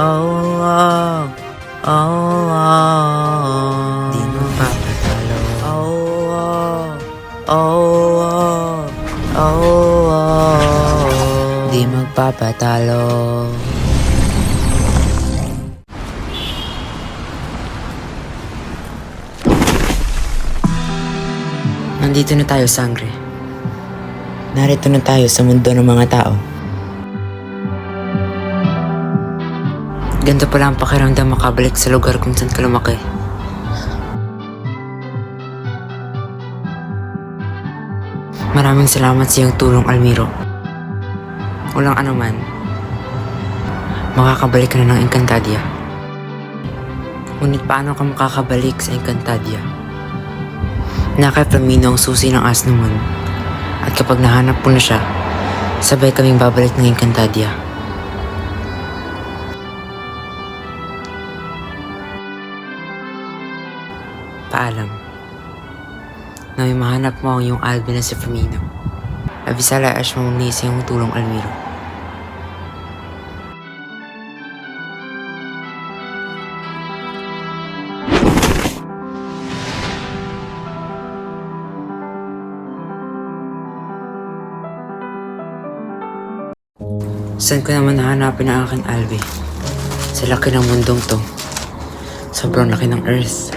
Oh, oh, oh, oh. Di mo papatalo. Oh, oh, oh, oh, oh. Di magpapatalo. Nandito na tayo, Sangre. Narito na tayo sa mundo ng mga tao. Ganito pala ang pakiramdam makabalik sa lugar kung saan ka lumaki. Maraming salamat sa iyong tulong, Almiro. Walang anuman. Makakabalik ka na ng Encantadia. Ngunit paano ka makakabalik sa Encantadia? Na kay Flamino ang susi ng Asnomon. At kapag nahanap ko na siya, sabay kaming babalik ng Encantadia. Paalam. Na may mahanap mo ang iyong Alvin na si Flamino. Abisala Ash mamuni sa iyong tulong, Almiro. Saan ko naman nahanapin ang aking Alvi? Sa laki ng mundong to. Sobrang laki ng Earth.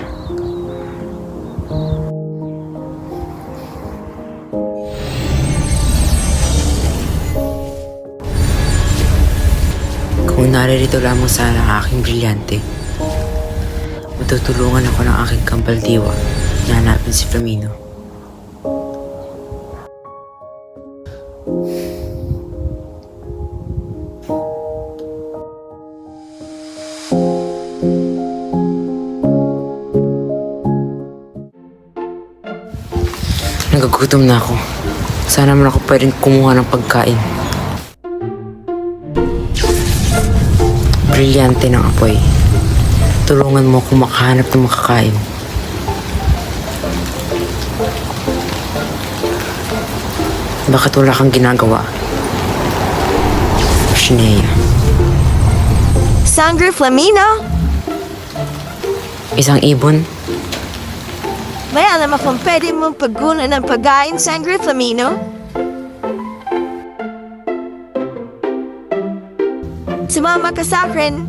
Kung naririto lamang sana ang aking brilyante, matutulungan ako ng aking kambal diwa na hanapin si Flamino. Nagagutom na ako. Sana man ako pwedeng kumuha ng pagkain. Brilyante ng apoy. Tulungan mo akong makahanap ng makakain. Bakit wala kang ginagawa? Shinea. Sangre Flamino? Isang ibon? May alam akong pwede mong paggunan ng pagkain, Sangre Flamino? Sumama ka sa akin.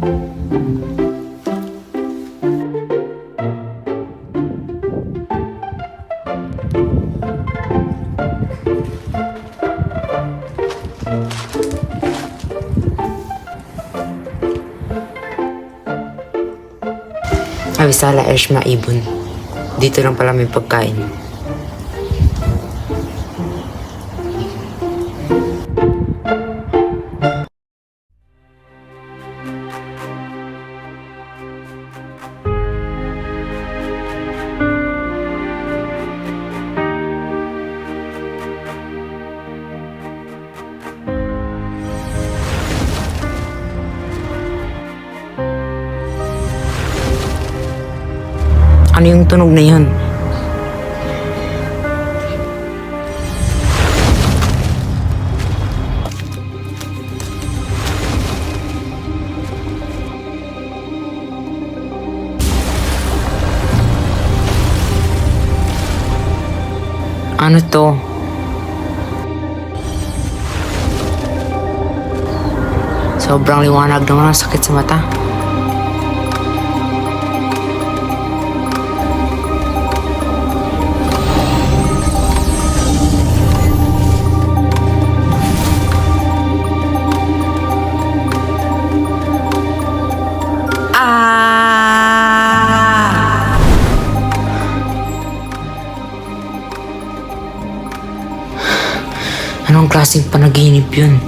Abisala Ershma ibon. Dito lang pala may pagkain. Ano yung tunog na yun? Ano to? Sobrang liwanag naman, ang sakit sa mata. Anong klaseng panaginip yun?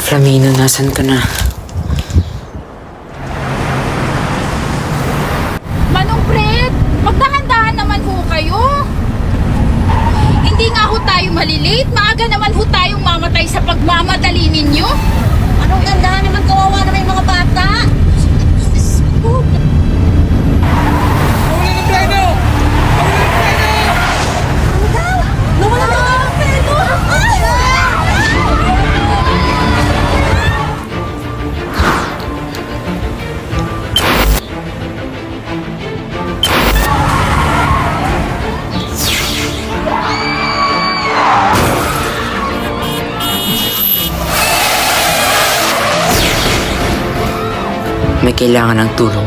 Flamino, nasan ka na? Manong Fred, magdahan-dahan naman ho kayo. Hindi nga ho tayo malilate. Maaga naman ho tayong mamatay sa pagmamadali ninyo. Anong gandahan naman, kawawa naman yung mga bata? Diyos ko. Huli ng preno! Huli ng preno! may kailangan ng tulong.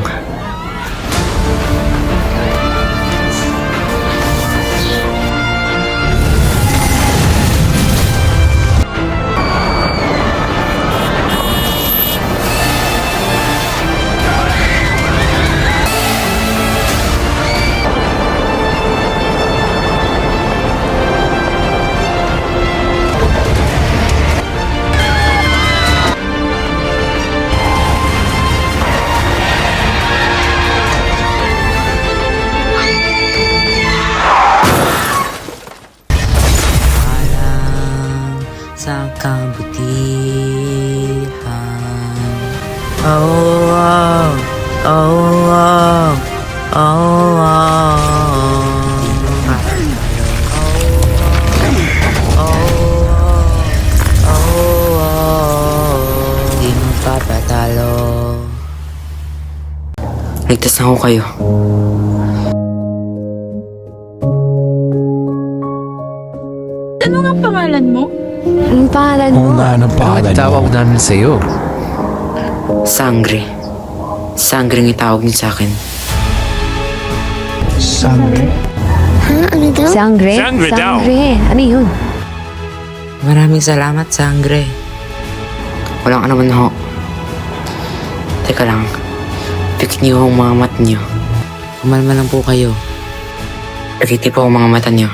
Sa kabutihan. Oh, oh, oh, oh, oh, di magpapatalo. Ligtas na ako kayo. Ano nga pangalan mo? Anong pangalan mo? Oo nga, anong pangalan mo? Tawag namin sa'yo. Sangre. Sangre ang itawag niyo sa akin. Sangre? Sangre? Sangre daw. Ano yun? Maraming salamat, Sangre. Walang ano man ho. Teka lang. Pikit niyo ang mga mata niyo. Kumalma lang po kayo. Pikiti po ang mga mata niyo.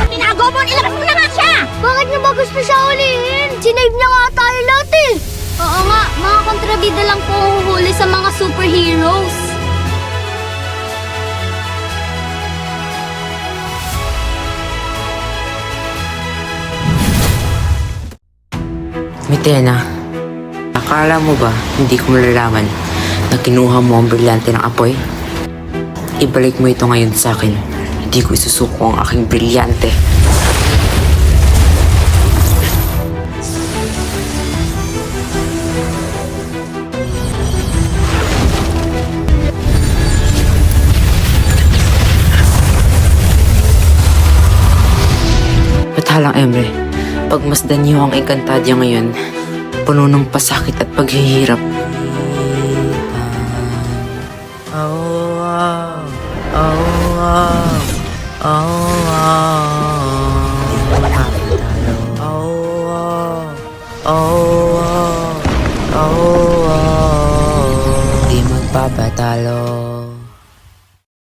Tinago mo! Ilabas mo na nga siya! Bakit niyo ba gusto siya ulihin? Sinave niya nga tayo lahat eh. Oo nga, mga kontrabida lang po huhuli sa mga superheroes. Mitena, akala mo ba hindi ko malalaman na kinuha mo ang brilyante ng apoy? Ibalik mo ito ngayon sa akin. Hindi ko isusuko ang aking brilyante. Patalang Emre, pagmasdan niyo ang Encantadia ngayon, puno ng pasakit at paghihirap. Di magpapatalo.